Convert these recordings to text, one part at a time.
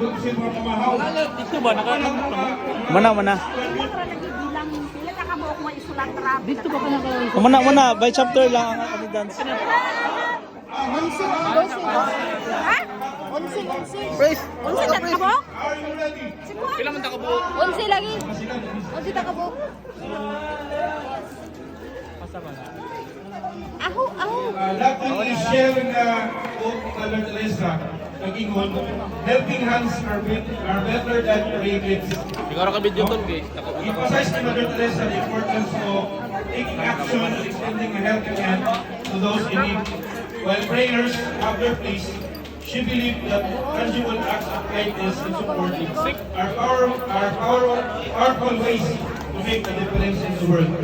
Ito ba? Mana. Dito ba ka naka... Mana. By chapter lang ang attendance. Onsing, ha? Onsing. Praise. Onsing tak kabok? Kailan man takabuk? Onsing lagi. Onsing tak kabok. Pasa ba na? Ahu. Luckily, share na Alert Teresa, nag-ingon, helping hands are better than brave lips. Siguro ka video tol guys. Emphasize ni Mother Teresa the importance of taking action and extending a helping hand to those in need. While prayers have their place, she believed that tangible acts of kindness and support are powerful ways to make a difference in the world.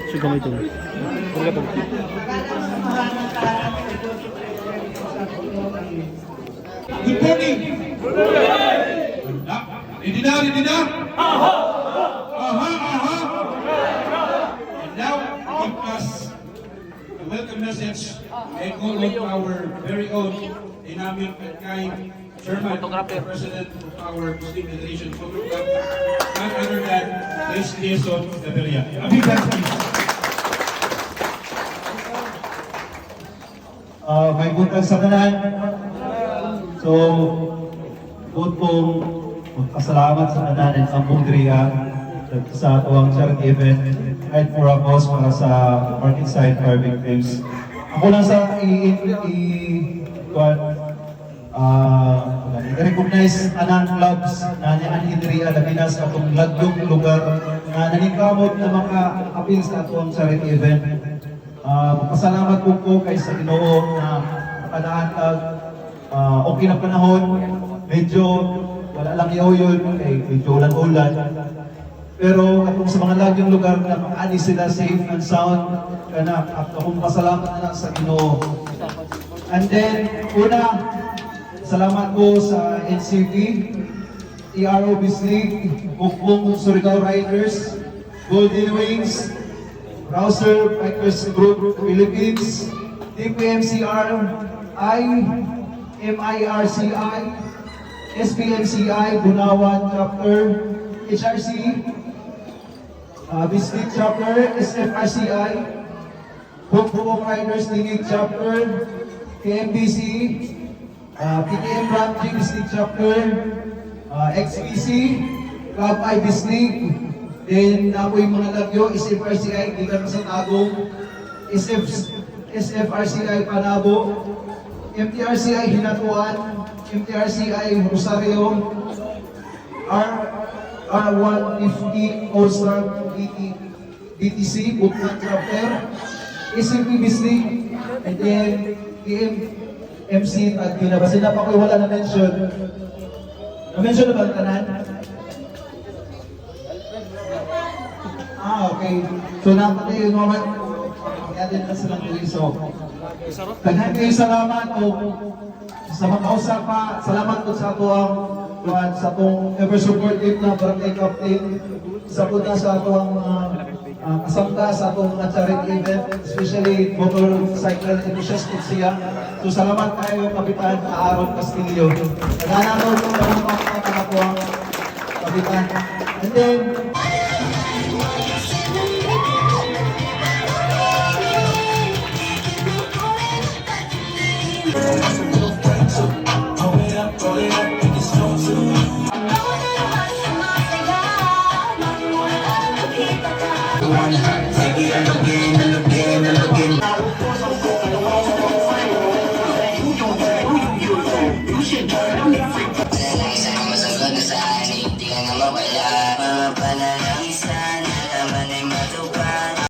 So ganito. Good morning! Ready na? Aha! And now, give us a welcome message and call on our very own dynamic and kind Chairman and President of our Muslim Federation Photo Club, none other than Luis Liaison Gaviria. A big hand, please. May buntag sa kanan. So, butong magpasalamat sa kanan at ambong diriha sa tuwang charity event right for a cause para sa market side fire victims. Ako lang sa i-recognize anang clubs na niyan diriha labi na sa atong lagyong lugar na nanikamot na mga appeal sa atong charity event. Pasalamat po kay sa Ginoo na nakadaan kag okay na panahon, medyo wala lang iuyon, medyo ulan-ulan. Pero kung sa mga lagyong lugar na makaani sila safe and sound, kana akong pasalamat na lang sa Ginoo. And then, una, salamat po sa NCP, TRO Bislig, Bukbong Surigao Riders, Golden Wings, Rouser Bikers Group Philippines, TPMCR, MIRCI, SPMCI, Bunawan Chapter, HRC, Bislig Chapter, SFRCI, Bukbong Riders Linig Chapter, KMBC, PKM Ramji Bislig Chapter, XPC, Club I Bislig, then ako yung mga lagyo, SFRCI, Gigan sa Tagong, SFRCI Panabo, MTRCI Hinatuan, MTRCI Rosario, R150 All-Star BTC, Bukbong Chapter, SMP Bislig, and then KMC Tagina. Basta na pa ko wala na mention. Na-mention na ba ang tanan? Okay. So naman yung naman, kaya din na silang tuliso. Daghan kayo salamat o sa mga usap pa, salamat po sa atong ever supportive na barangay captain, sa punta sa atong kasamta sa atong mga charity event, especially motorcycle enthusiastic siya. So salamat kayo, Kapitan Aaron Castillo. Naghananaw po ng mga kanakuang Kapitan. And then, Thank you.